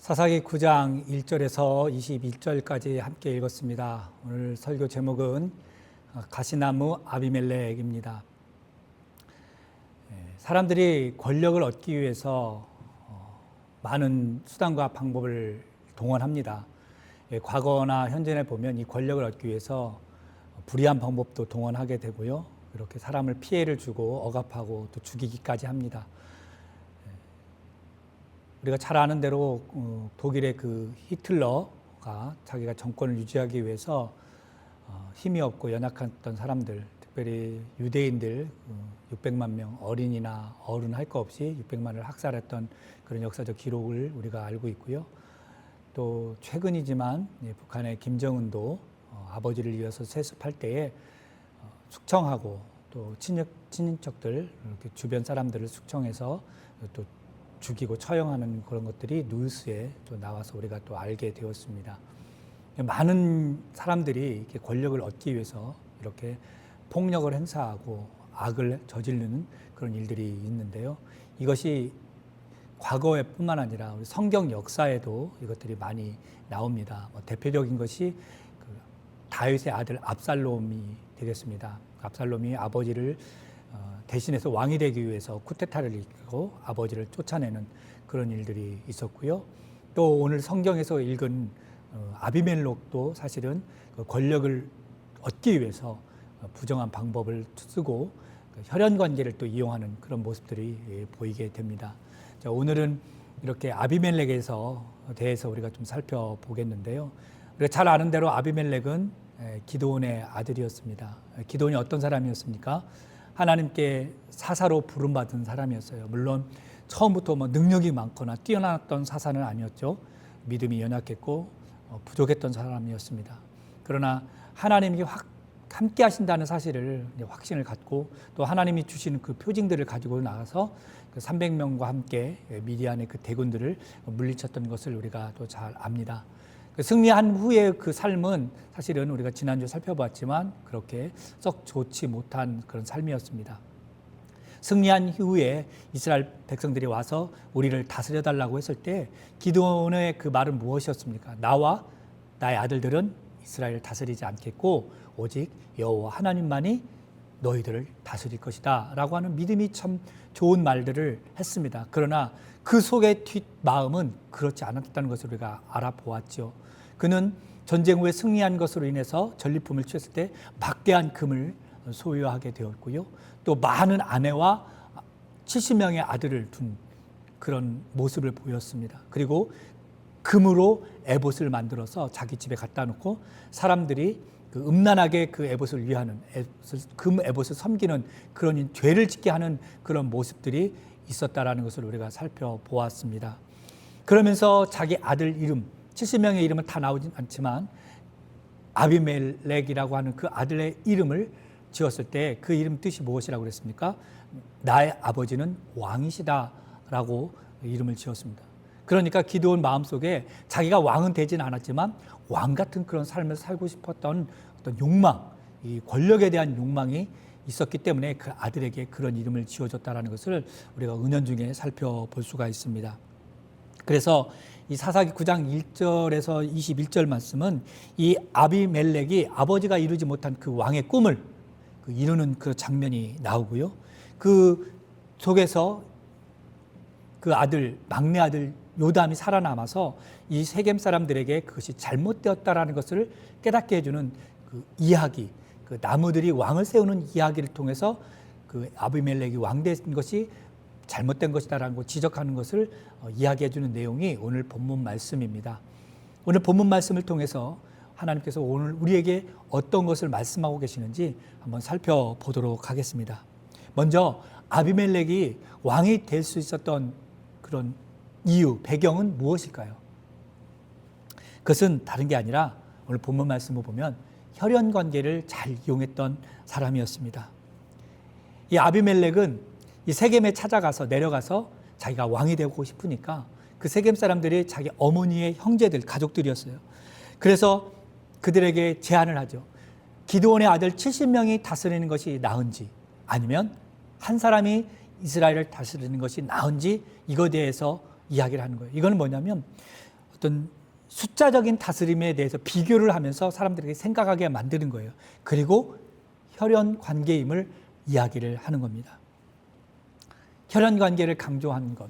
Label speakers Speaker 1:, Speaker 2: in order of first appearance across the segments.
Speaker 1: 사사기 9장 1절에서 21절까지 함께 읽었습니다. 오늘 설교 제목은 가시나무 아비멜렉입니다. 사람들이 권력을 얻기 위해서 많은 수단과 방법을 동원합니다. 과거나 현재에 보면 이 권력을 얻기 위해서 불의한 방법도 동원하게 되고요. 이렇게 사람을 피해를 주고 억압하고 또 죽이기까지 합니다. 우리가 잘 아는 대로 독일의 그 히틀러가 자기가 정권을 유지하기 위해서 힘이 없고 연약했던 사람들, 특별히 유대인들 600만 명, 어린이나 어른 할 거 없이 600만을 학살했던 그런 역사적 기록을 우리가 알고 있고요. 또 최근이지만 북한의 김정은도 아버지를 이어서 세습할 때에 숙청하고 또 친인척들, 이렇게 주변 사람들을 숙청해서 또 죽이고 처형하는 그런 것들이 뉴스에 또 나와서 우리가 또 알게 되었습니다. 많은 사람들이 이렇게 권력을 얻기 위해서 이렇게 폭력을 행사하고 악을 저지르는 그런 일들이 있는데요. 이것이 과거에뿐만 아니라 우리 성경 역사에도 이것들이 많이 나옵니다. 대표적인 것이 그 다윗의 아들 압살롬이 되겠습니다. 압살롬이 아버지를 대신해서 왕이 되기 위해서 쿠데타를 일으키고 아버지를 쫓아내는 그런 일들이 있었고요. 또 오늘 성경에서 읽은 아비멜렉도 사실은 권력을 얻기 위해서 부정한 방법을 쓰고 혈연 관계를 또 이용하는 그런 모습들이 보이게 됩니다. 자, 오늘은 이렇게 아비멜렉에서 대해서 우리가 좀 살펴보겠는데요. 우리가 잘 아는 대로 아비멜렉은 기드온의 아들이었습니다. 기드온이 어떤 사람이었습니까? 하나님께 사사로 부름받은 사람이었어요. 물론 처음부터 능력이 많거나 뛰어났던 사사는 아니었죠. 믿음이 연약했고 부족했던 사람이었습니다. 그러나 하나님이 함께 하신다는 사실을 확신을 갖고 또 하나님이 주시는 그 표징들을 가지고 나가서 그 300명과 함께 미디안의 그 대군들을 물리쳤던 것을 우리가 또 잘 압니다. 승리한 후의 그 삶은 사실은 우리가 지난주에 살펴봤지만 그렇게 썩 좋지 못한 그런 삶이었습니다. 승리한 후에 이스라엘 백성들이 와서 우리를 다스려달라고 했을 때 기드온의 그 말은 무엇이었습니까? 나와 나의 아들들은 이스라엘을 다스리지 않겠고 오직 여호와 하나님만이 너희들을 다스릴 것이다 라고 하는 믿음이 참 좋은 말들을 했습니다. 그러나 그 속의 뒷마음은 그렇지 않았다는 것을 우리가 알아보았죠. 그는 전쟁 후에 승리한 것으로 인해서 전리품을 취했을 때 막대한 금을 소유하게 되었고요. 또 많은 아내와 70명의 아들을 둔 그런 모습을 보였습니다. 그리고 금으로 에봇을 만들어서 자기 집에 갖다 놓고 사람들이 그 음란하게 그 에봇을 위하는 금 에봇을 섬기는 그런 죄를 짓게 하는 그런 모습들이 있었다라는 것을 우리가 살펴보았습니다. 그러면서 자기 아들 이름 70명의 이름은 다 나오진 않지만 아비멜렉이라고 하는 그 아들의 이름을 지었을 때 그 이름 뜻이 무엇이라고 그랬습니까? 나의 아버지는 왕이시다라고 이름을 지었습니다. 그러니까 기드온 마음속에 자기가 왕은 되진 않았지만 왕 같은 그런 삶을 살고 싶었던 어떤 욕망, 이 권력에 대한 욕망이 있었기 때문에 그 아들에게 그런 이름을 지어줬다는 것을 우리가 은연중에 살펴볼 수가 있습니다. 그래서 이 사사기 9장 1절에서 21절 말씀은 이 아비멜렉이 아버지가 이루지 못한 그 왕의 꿈을 이루는 그 장면이 나오고요. 그 속에서 그 아들, 막내 아들 요담이 살아남아서 이 세겜 사람들에게 그것이 잘못되었다라는 것을 깨닫게 해주는 그 이야기, 그 나무들이 왕을 세우는 이야기를 통해서 그 아비멜렉이 왕된 것이 잘못된 것이다라는 걸 지적하는 것을 이야기해 주는 내용이 오늘 본문 말씀입니다. 오늘 본문 말씀을 통해서 하나님께서 오늘 우리에게 어떤 것을 말씀하고 계시는지 한번 살펴보도록 하겠습니다. 먼저 아비멜렉이 왕이 될 수 있었던 그런 이유, 배경은 무엇일까요? 그것은 다른 게 아니라 오늘 본문 말씀을 보면 혈연 관계를 잘 이용했던 사람이었습니다. 이 아비멜렉은 이 세겜에 찾아가서 내려가서 자기가 왕이 되고 싶으니까 그 세겜 사람들이 자기 어머니의 형제들, 가족들이었어요. 그래서 그들에게 제안을 하죠. 기드온의 아들 70명이 다스리는 것이 나은지 아니면 한 사람이 이스라엘을 다스리는 것이 나은지 이거에 대해서 이야기를 하는 거예요. 이건 뭐냐면 어떤 숫자적인 다스림에 대해서 비교를 하면서 사람들에게 생각하게 만드는 거예요. 그리고 혈연 관계임을 이야기를 하는 겁니다. 혈연 관계를 강조하는 것.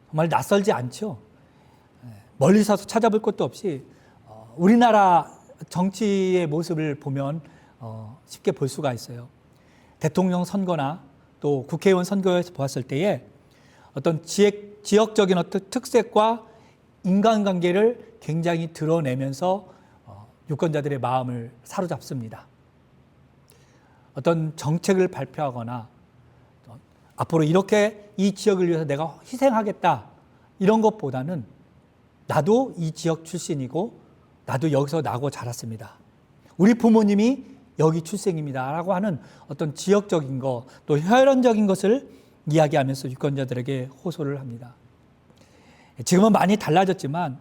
Speaker 1: 정말 낯설지 않죠? 멀리 서서 찾아볼 것도 없이 우리나라 정치의 모습을 보면 쉽게 볼 수가 있어요. 대통령 선거나 또 국회의원 선거에서 보았을 때에 어떤 지역적인 어떤 특색과 인간관계를 굉장히 드러내면서 유권자들의 마음을 사로잡습니다. 어떤 정책을 발표하거나 앞으로 이렇게 이 지역을 위해서 내가 희생하겠다 이런 것보다는 나도 이 지역 출신이고 나도 여기서 나고 자랐습니다. 우리 부모님이 여기 출생입니다 라고 하는 어떤 지역적인 것, 또 혈연적인 것을 이야기하면서 유권자들에게 호소를 합니다. 지금은 많이 달라졌지만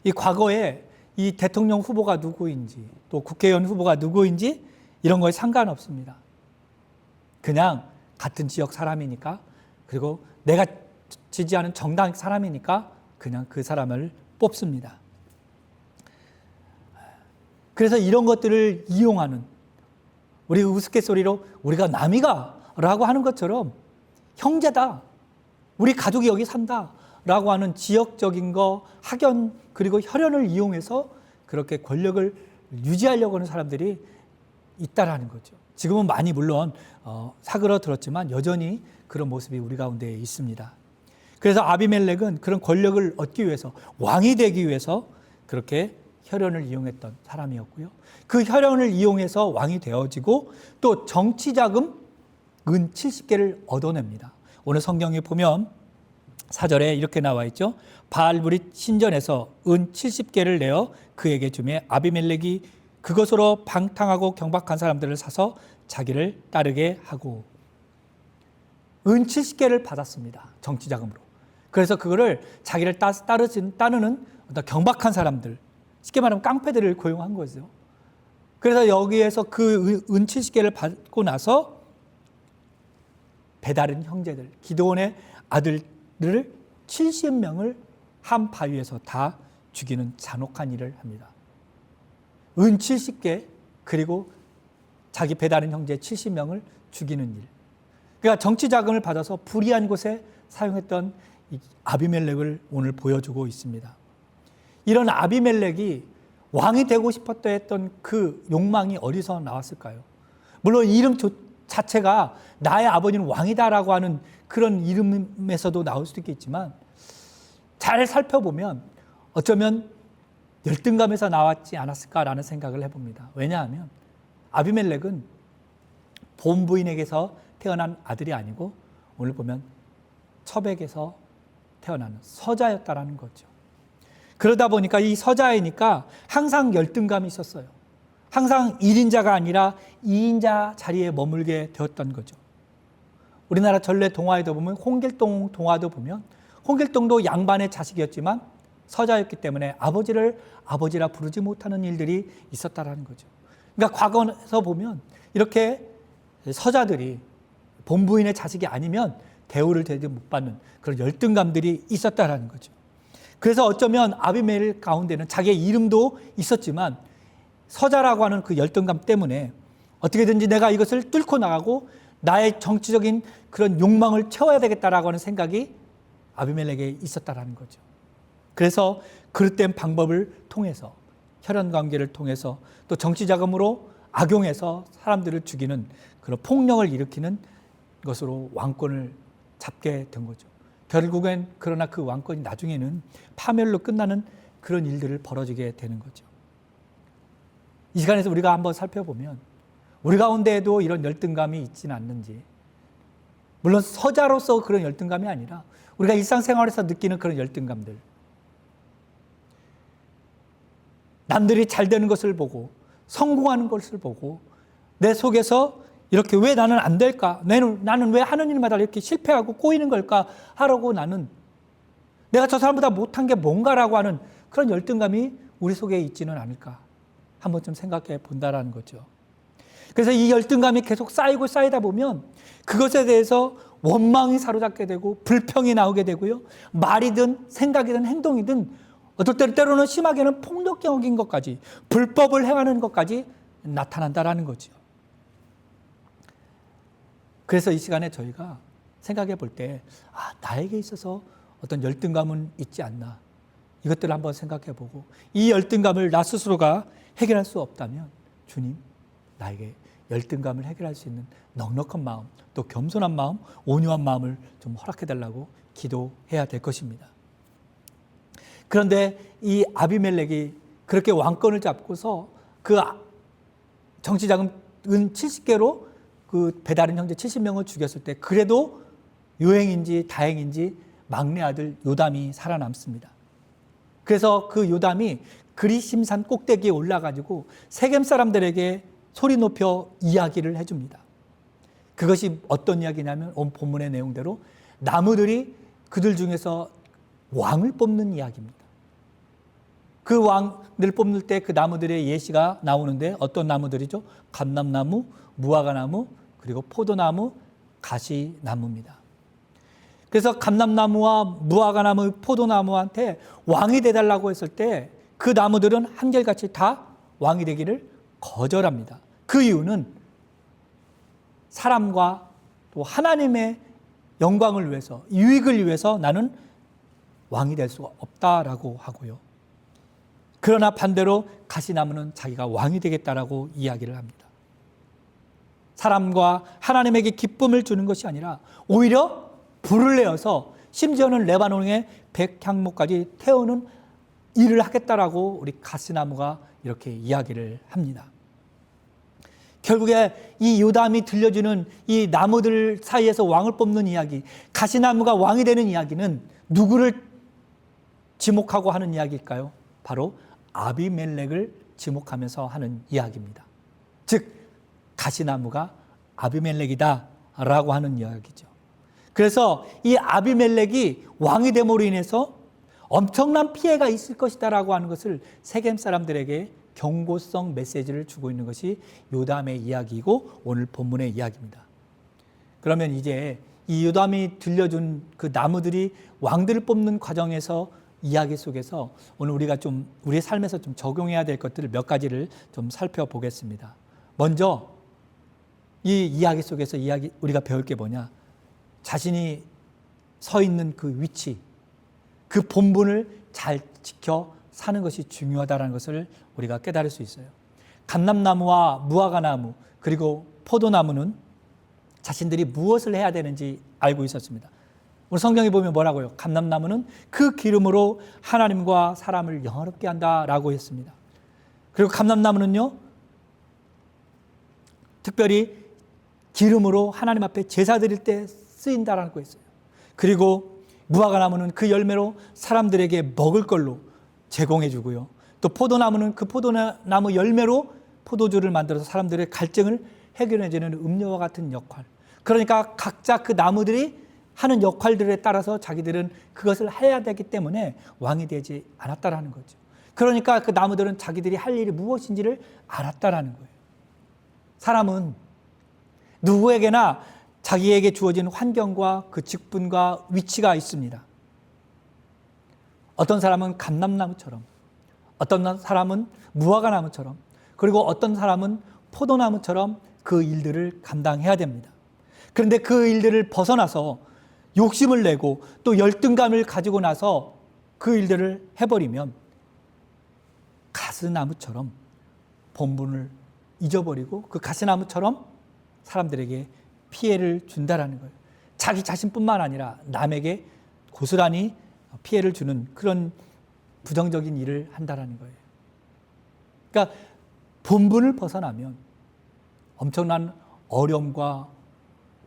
Speaker 1: 이 과거에 이 대통령 후보가 누구인지 또 국회의원 후보가 누구인지 이런 거에 상관없습니다. 그냥 같은 지역 사람이니까, 그리고 내가 지지하는 정당 사람이니까 그냥 그 사람을 뽑습니다. 그래서 이런 것들을 이용하는, 우리 우스갯소리로 우리가 남이가 라고 하는 것처럼 형제다, 우리 가족이 여기 산다 라고 하는 지역적인 거, 학연, 그리고 혈연을 이용해서 그렇게 권력을 유지하려고 하는 사람들이 있다라는 거죠. 지금은 많이 물론 사그러들었지만 여전히 그런 모습이 우리 가운데 있습니다. 그래서 아비멜렉은 그런 권력을 얻기 위해서, 왕이 되기 위해서 그렇게 혈연을 이용했던 사람이었고요. 그 혈연을 이용해서 왕이 되어지고 또 정치자금 은 70개를 얻어냅니다. 오늘 성경에 보면 4절에 이렇게 나와 있죠. 바알브릿 신전에서 은 70개를 내어 그에게 주매 아비멜렉이 그것으로 방탕하고 경박한 사람들을 사서 자기를 따르게 하고, 은 70개를 받았습니다. 정치자금으로. 그래서 그거를 자기를 따르는 어떤 경박한 사람들, 쉽게 말하면 깡패들을 고용한 거죠. 그래서 여기에서 그 은 70개를 받고 나서 배다른 형제들, 기드온의 아들들을 70명을 한 바위에서 다 죽이는 잔혹한 일을 합니다. 은 70개, 그리고 자기 배다른 형제 70명을 죽이는 일. 그러니까 정치 자금을 받아서 불의한 곳에 사용했던 이 아비멜렉을 오늘 보여주고 있습니다. 이런 아비멜렉이 왕이 되고 싶었다 했던 그 욕망이 어디서 나왔을까요? 물론 이름 자체가 나의 아버지는 왕이다라고 하는 그런 이름에서도 나올 수도 있겠지만, 잘 살펴보면 어쩌면 열등감에서 나왔지 않았을까라는 생각을 해봅니다. 왜냐하면 아비멜렉은 본부인에게서 태어난 아들이 아니고 오늘 보면 첩에게서 태어난 서자였다라는 거죠. 그러다 보니까 이 서자이니까 항상 열등감이 있었어요. 항상 1인자가 아니라 2인자 자리에 머물게 되었던 거죠. 우리나라 전래 동화에도 보면 홍길동 동화도 보면 홍길동도 양반의 자식이었지만 서자였기 때문에 아버지를 아버지라 부르지 못하는 일들이 있었다라는 거죠. 그러니까 과거에서 보면 이렇게 서자들이 본부인의 자식이 아니면 대우를 제대로 못 받는 그런 열등감들이 있었다라는 거죠. 그래서 어쩌면 아비멜렉 가운데는 자기의 이름도 있었지만 서자라고 하는 그 열등감 때문에 어떻게든지 내가 이것을 뚫고 나가고 나의 정치적인 그런 욕망을 채워야 되겠다라고 하는 생각이 아비멜렉에 있었다라는 거죠. 그래서 그릇된 방법을 통해서, 혈연 관계를 통해서, 또 정치 자금으로 악용해서 사람들을 죽이는 그런 폭력을 일으키는 것으로 왕권을 잡게 된 거죠. 결국엔 그러나 그 왕권이 나중에는 파멸로 끝나는 그런 일들을 벌어지게 되는 거죠. 이 시간에서 우리가 한번 살펴보면 우리 가운데에도 이런 열등감이 있지는 않는지, 물론 서자로서 그런 열등감이 아니라 우리가 일상생활에서 느끼는 그런 열등감들, 남들이 잘 되는 것을 보고 성공하는 것을 보고 내 속에서 이렇게 왜 나는 안 될까? 나는 왜 하는 일마다 이렇게 실패하고 꼬이는 걸까? 하라고 나는 내가 저 사람보다 못한 게 뭔가라고 하는 그런 열등감이 우리 속에 있지는 않을까? 한번 좀 생각해 본다라는 거죠. 그래서 이 열등감이 계속 쌓이다 보면 그것에 대해서 원망이 사로잡게 되고 불평이 나오게 되고요. 말이든 생각이든 행동이든 어떨 때로는 심하게는 폭력적인 것까지, 불법을 행하는 것까지 나타난다라는 거죠. 그래서 이 시간에 저희가 생각해 볼 때, 나에게 있어서 어떤 열등감은 있지 않나. 이것들을 한번 생각해 보고, 이 열등감을 나 스스로가 해결할 수 없다면, 주님, 나에게 열등감을 해결할 수 있는 넉넉한 마음, 또 겸손한 마음, 온유한 마음을 좀 허락해 달라고 기도해야 될 것입니다. 그런데 이 아비멜렉이 그렇게 왕권을 잡고서 그 정치자금 은 70개로 그 배다른 형제 70명을 죽였을 때, 그래도 요행인지 다행인지 막내 아들 요담이 살아남습니다. 그래서 그 요담이 그리심산 꼭대기에 올라가지고 세겜 사람들에게 소리 높여 이야기를 해줍니다. 그것이 어떤 이야기냐면 오늘 본문의 내용대로 나무들이 그들 중에서 왕을 뽑는 이야기입니다. 그 왕을 뽑을 때 그 나무들의 예시가 나오는데 어떤 나무들이죠? 감람나무, 무화과나무, 그리고 포도나무, 가시나무입니다. 그래서 감람나무와 무화과나무, 포도나무한테 왕이 되달라고 했을 때 그 나무들은 한결같이 다 왕이 되기를 거절합니다. 그 이유는 사람과 또 하나님의 영광을 위해서, 유익을 위해서 나는 왕이 될 수가 없다라고 하고요. 그러나 반대로 가시나무는 자기가 왕이 되겠다라고 이야기를 합니다. 사람과 하나님에게 기쁨을 주는 것이 아니라 오히려 불을 내어서 심지어는 레바논의 백향목까지 태우는 일을 하겠다라고 우리 가시나무가 이렇게 이야기를 합니다. 결국에 이 요담이 들려주는 이 나무들 사이에서 왕을 뽑는 이야기, 가시나무가 왕이 되는 이야기는 누구를 지목하고 하는 이야기일까요? 바로 아비멜렉을 지목하면서 하는 이야기입니다. 즉 가시나무가 아비멜렉이다 라고 하는 이야기죠. 그래서 이 아비멜렉이 왕이 됨으로 인해서 엄청난 피해가 있을 것이다 라고 하는 것을 세겜 사람들에게 경고성 메시지를 주고 있는 것이 요담의 이야기이고 오늘 본문의 이야기입니다. 그러면 이제 이 요담이 들려준 그 나무들이 왕들을 뽑는 과정에서 이야기 속에서 오늘 우리가 좀 우리의 삶에서 좀 적용해야 될 것들을 몇 가지를 좀 살펴보겠습니다. 먼저 이 이야기 속에서 우리가 배울 게 뭐냐? 자신이 서 있는 그 위치, 그 본분을 잘 지켜 사는 것이 중요하다는 것을 우리가 깨달을 수 있어요. 감람나무와 무화과나무 그리고 포도나무는 자신들이 무엇을 해야 되는지 알고 있었습니다. 오늘 성경에 보면 뭐라고요? 감람나무는 그 기름으로 하나님과 사람을 영화롭게 한다라고 했습니다. 그리고 감람나무는요, 특별히 기름으로 하나님 앞에 제사 드릴 때 쓰인다라고 했어요. 그리고 무화과나무는 그 열매로 사람들에게 먹을 걸로 제공해 주고요. 또 포도나무는 그 포도나무 열매로 포도주를 만들어서 사람들의 갈증을 해결해 주는 음료와 같은 역할. 그러니까 각자 그 나무들이 하는 역할들에 따라서 자기들은 그것을 해야 되기 때문에 왕이 되지 않았다라는 거죠. 그러니까 그 나무들은 자기들이 할 일이 무엇인지를 알았다라는 거예요. 사람은 누구에게나 자기에게 주어진 환경과 그 직분과 위치가 있습니다. 어떤 사람은 감람나무처럼, 어떤 사람은 무화과나무처럼, 그리고 어떤 사람은 포도나무처럼 그 일들을 감당해야 됩니다. 그런데 그 일들을 벗어나서 욕심을 내고 또 열등감을 가지고 나서 그 일들을 해버리면 가시나무처럼 본분을 잊어버리고 그 가시나무처럼 사람들에게 피해를 준다라는 거예요. 자기 자신뿐만 아니라 남에게 고스란히 피해를 주는 그런 부정적인 일을 한다라는 거예요. 그러니까 본분을 벗어나면 엄청난 어려움과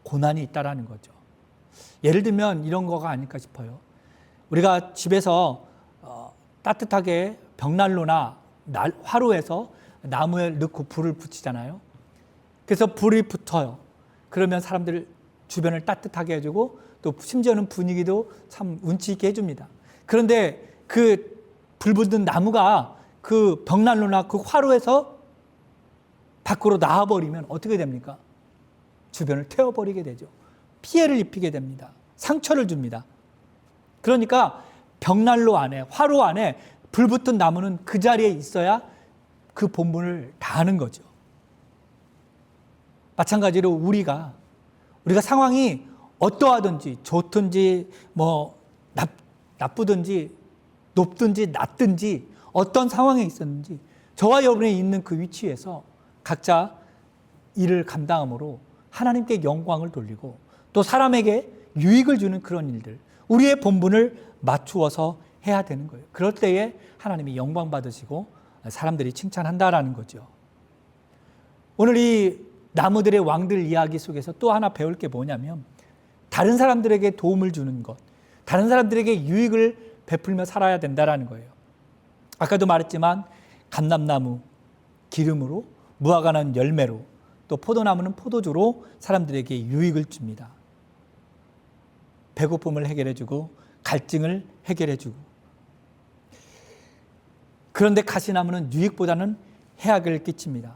Speaker 1: 고난이 있다라는 거죠. 예를 들면 이런 거가 아닐까 싶어요. 우리가 집에서 따뜻하게 벽난로나 화로에서 나무에 넣고 불을 붙이잖아요. 그래서 불이 붙어요. 그러면 사람들 주변을 따뜻하게 해주고 또 심지어는 분위기도 참 운치 있게 해줍니다. 그런데 그 불 붙은 나무가 그 벽난로나 그 화로에서 밖으로 나와버리면 어떻게 됩니까? 주변을 태워버리게 되죠. 피해를 입히게 됩니다. 상처를 줍니다. 그러니까 벽난로 안에, 화로 안에 불붙은 나무는 그 자리에 있어야 그 본분을 다하는 거죠. 마찬가지로 우리가 상황이 어떠하든지 좋든지 나쁘든지 높든지 낮든지 어떤 상황에 있었는지 저와 여러분이 있는 그 위치에서 각자 일을 감당함으로 하나님께 영광을 돌리고 또 사람에게 유익을 주는 그런 일들, 우리의 본분을 맞추어서 해야 되는 거예요. 그럴 때에 하나님이 영광 받으시고 사람들이 칭찬한다라는 거죠. 오늘 이 나무들의 왕들 이야기 속에서 또 하나 배울 게 뭐냐면 다른 사람들에게 도움을 주는 것, 다른 사람들에게 유익을 베풀며 살아야 된다라는 거예요. 아까도 말했지만 감람나무 기름으로, 무화과는 열매로, 또 포도나무는 포도주로 사람들에게 유익을 줍니다. 배고픔을 해결해주고 갈증을 해결해주고. 그런데 가시나무는 유익보다는 해악을 끼칩니다.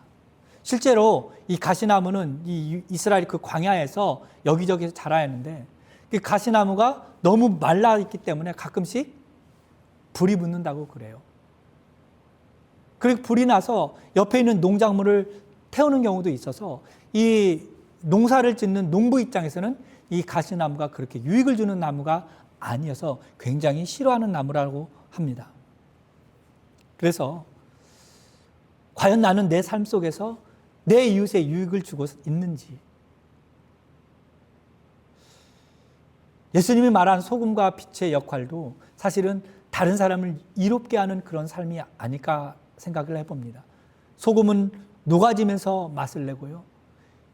Speaker 1: 실제로 이 가시나무는 이 이스라엘 그 광야에서 여기저기서 자라야 하는데 그 가시나무가 너무 말라 있기 때문에 가끔씩 불이 붙는다고 그래요. 그리고 불이 나서 옆에 있는 농작물을 태우는 경우도 있어서 이 농사를 짓는 농부 입장에서는 이 가시나무가 그렇게 유익을 주는 나무가 아니어서 굉장히 싫어하는 나무라고 합니다. 그래서 과연 나는 내 삶 속에서 내 이웃에 유익을 주고 있는지, 예수님이 말한 소금과 빛의 역할도 사실은 다른 사람을 이롭게 하는 그런 삶이 아닐까 생각을 해봅니다. 소금은 녹아지면서 맛을 내고요.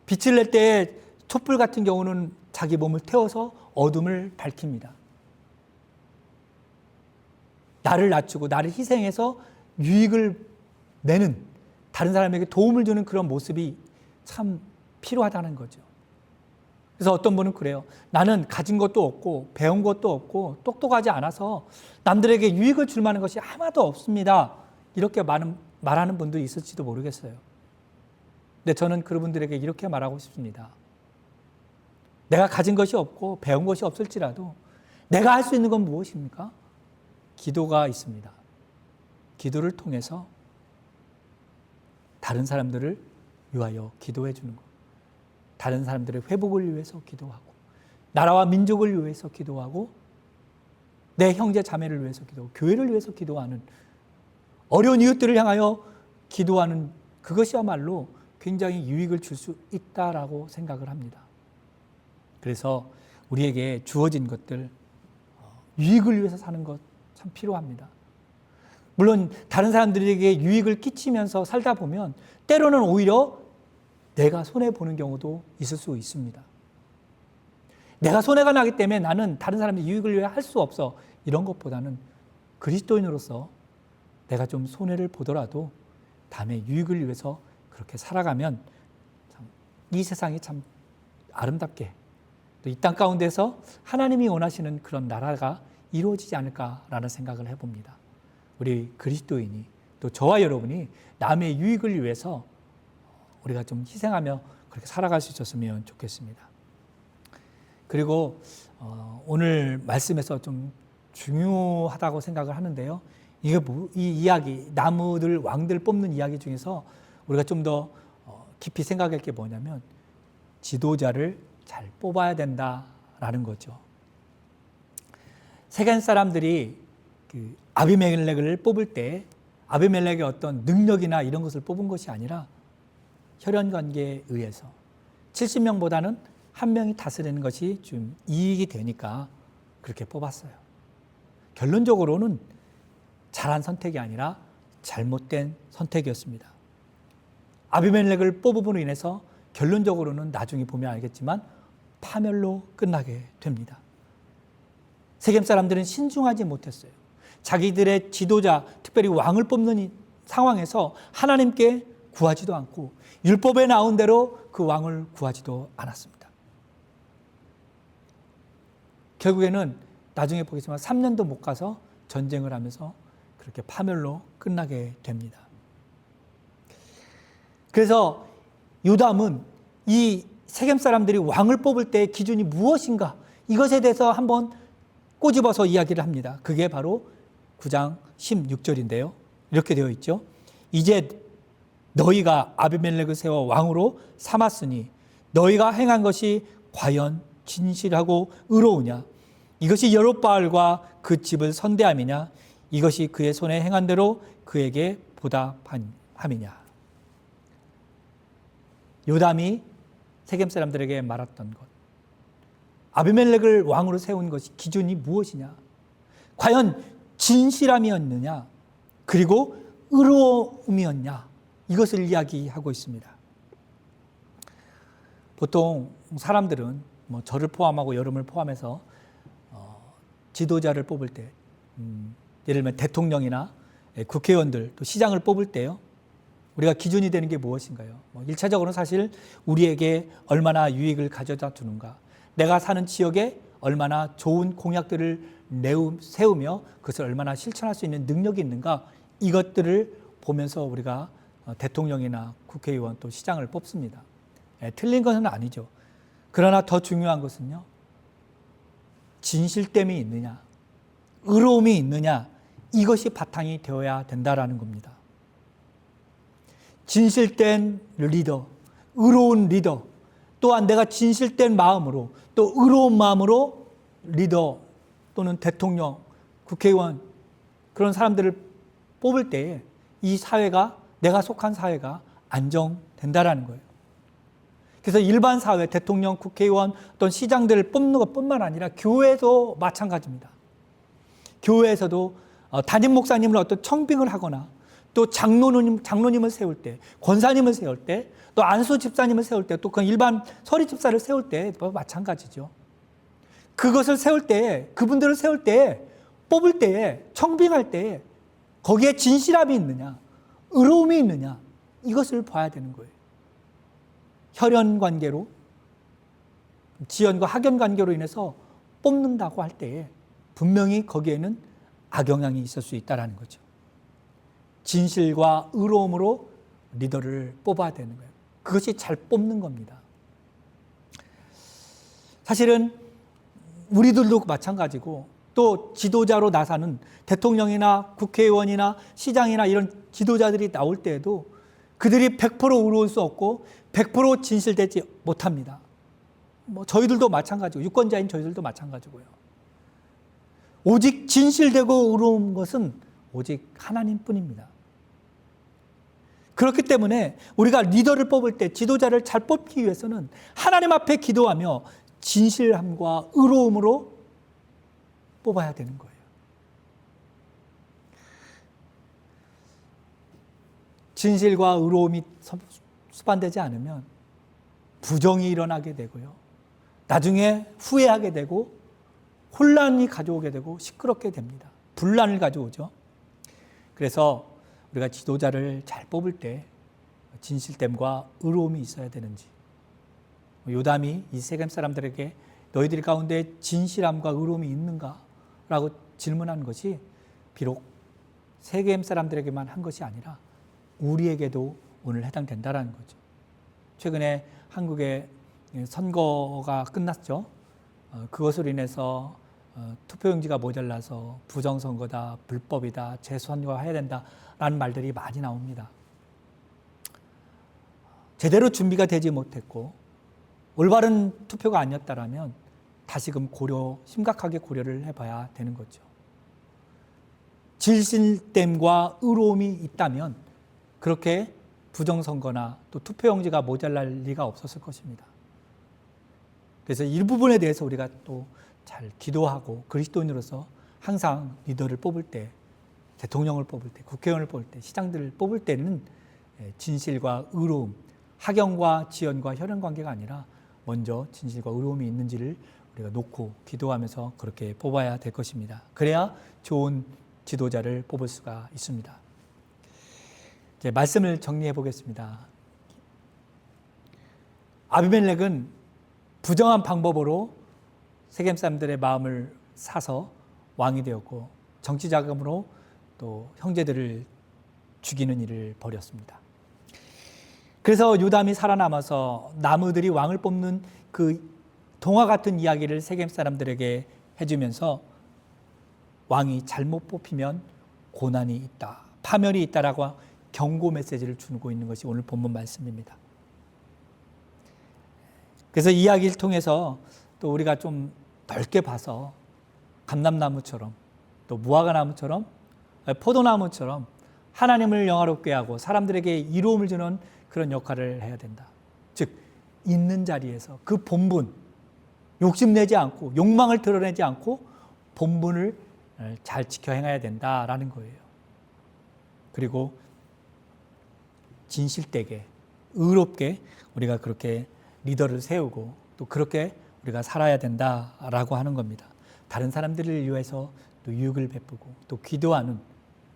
Speaker 1: 빛을 낼 때 촛불 같은 경우는 자기 몸을 태워서 어둠을 밝힙니다. 나를 낮추고 나를 희생해서 유익을 내는, 다른 사람에게 도움을 주는 그런 모습이 참 필요하다는 거죠. 그래서 어떤 분은 그래요. 나는 가진 것도 없고 배운 것도 없고 똑똑하지 않아서 남들에게 유익을 줄 만한 것이 하나도 없습니다. 이렇게 말하는 분들이 있을지도 모르겠어요. 근데 저는 그런 분들에게 이렇게 말하고 싶습니다. 내가 가진 것이 없고 배운 것이 없을지라도 내가 할 수 있는 건 무엇입니까? 기도가 있습니다. 기도를 통해서 다른 사람들을 위하여 기도해 주는 것, 다른 사람들의 회복을 위해서 기도하고, 나라와 민족을 위해서 기도하고, 내 형제 자매를 위해서 기도하고, 교회를 위해서 기도하는, 어려운 이웃들을 향하여 기도하는 그것이야말로 굉장히 유익을 줄 수 있다라고 생각을 합니다. 그래서 우리에게 주어진 것들, 유익을 위해서 사는 것 참 필요합니다. 물론 다른 사람들에게 유익을 끼치면서 살다 보면 때로는 오히려 내가 손해보는 경우도 있을 수 있습니다. 내가 손해가 나기 때문에 나는 다른 사람의 유익을 위해 할 수 없어, 이런 것보다는 그리스도인으로서 내가 좀 손해를 보더라도 남의 유익을 위해서 그렇게 살아가면 참 이 세상이 참 아름답게, 또 이 땅 가운데서 하나님이 원하시는 그런 나라가 이루어지지 않을까라는 생각을 해봅니다. 우리 그리스도인이, 또 저와 여러분이 남의 유익을 위해서 우리가 좀 희생하며 그렇게 살아갈 수 있었으면 좋겠습니다. 그리고 오늘 말씀에서 좀 중요하다고 생각을 하는데요. 이 이야기, 나무들, 왕들 뽑는 이야기 중에서 우리가 좀 더 깊이 생각할 게 뭐냐면 지도자를 잘 뽑아야 된다라는 거죠. 세겜 사람들이 그 아비멜렉을 뽑을 때 아비멜렉의 어떤 능력이나 이런 것을 뽑은 것이 아니라 혈연 관계에 의해서 70명보다는 한 명이 다스리는 것이 좀 이익이 되니까 그렇게 뽑았어요. 결론적으로는 잘한 선택이 아니라 잘못된 선택이었습니다. 아비멜렉을 뽑음으로 인해서 결론적으로는 나중에 보면 알겠지만 파멸로 끝나게 됩니다. 세겜 사람들은 신중하지 못했어요. 자기들의 지도자, 특별히 왕을 뽑는 상황에서 하나님께 구하지도 않고 율법에 나온 대로 그 왕을 구하지도 않았습니다. 결국에는 나중에 보겠지만 3년도 못 가서 전쟁을 하면서 그렇게 파멸로 끝나게 됩니다. 그래서 요담은 이 세겜 사람들이 왕을 뽑을 때의 기준이 무엇인가, 이것에 대해서 한번 꼬집어서 이야기를 합니다. 그게 바로 9장 16절인데요. 이렇게 되어 있죠. 이제 너희가 아비멜렉을 세워 왕으로 삼았으니 너희가 행한 것이 과연 진실하고 의로우냐? 이것이 여롯바알과 그 집을 선대함이냐? 이것이 그의 손에 행한 대로 그에게 보답함이냐? 요담이 세겜 사람들에게 말했던 것, 아비멜렉을 왕으로 세운 것이 기준이 무엇이냐? 과연 진실함이었느냐? 그리고 의로움이었냐? 이것을 이야기하고 있습니다. 보통 사람들은 저를 포함하고 여러분을 포함해서 지도자를 뽑을 때, 예를 들면 대통령이나 국회의원들, 또 시장을 뽑을 때요, 우리가 기준이 되는 게 무엇인가요? 1차적으로는 사실 우리에게 얼마나 유익을 가져다 주는가, 내가 사는 지역에 얼마나 좋은 공약들을 세우며 그것을 얼마나 실천할 수 있는 능력이 있는가, 이것들을 보면서 우리가 대통령이나 국회의원 또 시장을 뽑습니다. 틀린 것은 아니죠. 그러나 더 중요한 것은요, 진실됨이 있느냐, 의로움이 있느냐, 이것이 바탕이 되어야 된다라는 겁니다. 진실된 리더, 의로운 리더, 또한 내가 진실된 마음으로 또 의로운 마음으로 리더 또는 대통령, 국회의원, 그런 사람들을 뽑을 때에 이 사회가, 내가 속한 사회가 안정된다라는 거예요. 그래서 일반 사회, 대통령, 국회의원 또는 시장들을 뽑는 것뿐만 아니라 교회도 마찬가지입니다. 교회에서도 담임 목사님을 어떤 청빙을 하거나 또 장로님을 세울 때, 권사님을 세울 때, 또 안수 집사님을 세울 때, 또 그 일반 서리 집사를 세울 때 마찬가지죠. 그것을 세울 때, 그분들을 세울 때, 뽑을 때, 청빙할 때 거기에 진실함이 있느냐, 의로움이 있느냐, 이것을 봐야 되는 거예요. 혈연 관계로, 지연과 학연 관계로 인해서 뽑는다고 할 때에 분명히 거기에는 악영향이 있을 수 있다는 거죠. 진실과 의로움으로 리더를 뽑아야 되는 거예요. 그것이 잘 뽑는 겁니다. 사실은 우리들도 마찬가지고, 또 지도자로 나서는 대통령이나 국회의원이나 시장이나 이런 지도자들이 나올 때에도 그들이 100% 의로울 수 없고 100% 진실되지 못합니다. 저희들도 마찬가지고, 유권자인 저희들도 마찬가지고요. 오직 진실되고 의로운 것은 오직 하나님뿐입니다. 그렇기 때문에 우리가 리더를 뽑을 때, 지도자를 잘 뽑기 위해서는 하나님 앞에 기도하며 진실함과 의로움으로 뽑아야 되는 거예요. 진실과 의로움이 수반되지 않으면 부정이 일어나게 되고요, 나중에 후회하게 되고 혼란이 가져오게 되고 시끄럽게 됩니다. 분란을 가져오죠. 그래서 우리가 지도자를 잘 뽑을 때 진실됨과 의로움이 있어야 되는지, 요담이 이 세겜 사람들에게 너희들 가운데 진실함과 의로움이 있는가? 라고 질문한 것이 비록 세겜 사람들에게만 한 것이 아니라 우리에게도 오늘 해당된다는 거죠. 최근에 한국의 선거가 끝났죠. 그것으로 인해서 투표용지가 모자라서 부정선거다, 불법이다, 재선거해야 된다라는 말들이 많이 나옵니다. 제대로 준비가 되지 못했고 올바른 투표가 아니었다라면 다시금 심각하게 고려를 해봐야 되는 거죠. 진실됨과 의로움이 있다면 그렇게 부정선거나 또 투표용지가 모자랄 리가 없었을 것입니다. 그래서 이 부분에 대해서 우리가 또 잘 기도하고 그리스도인으로서 항상 리더를 뽑을 때, 대통령을 뽑을 때, 국회의원을 뽑을 때, 시장들을 뽑을 때는 진실과 의로움, 학연과 지연과 혈연 관계가 아니라 먼저 진실과 의로움이 있는지를 우리가 놓고 기도하면서 그렇게 뽑아야 될 것입니다. 그래야 좋은 지도자를 뽑을 수가 있습니다. 이제 말씀을 정리해 보겠습니다. 아비멜렉은 부정한 방법으로 세겜 사람들의 마음을 사서 왕이 되었고 정치 자금으로 또 형제들을 죽이는 일을 벌였습니다. 그래서 요담이 살아남아서 나무들이 왕을 뽑는 그 동화 같은 이야기를 세겜 사람들에게 해주면서 왕이 잘못 뽑히면 고난이 있다, 파멸이 있다라고 경고 메시지를 주고 있는 것이 오늘 본문 말씀입니다. 그래서 이 이야기를 통해서 또 우리가 좀 넓게 봐서 감람나무처럼 또 무화과나무처럼 포도나무처럼 하나님을 영화롭게 하고 사람들에게 이로움을 주는 그런 역할을 해야 된다. 즉 있는 자리에서 그 본분, 욕심내지 않고 욕망을 드러내지 않고 본분을 잘 지켜 행해야 된다라는 거예요. 그리고 진실되게 의롭게 우리가 그렇게 리더를 세우고 또 그렇게 우리가 살아야 된다라고 하는 겁니다. 다른 사람들을 위해서 또 유익을 베푸고 또 기도하는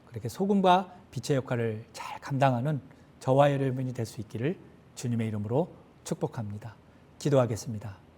Speaker 1: 그렇게 소금과 빛의 역할을 잘 감당하는 저와 여러분이 될 수 있기를 주님의 이름으로 축복합니다. 기도하겠습니다.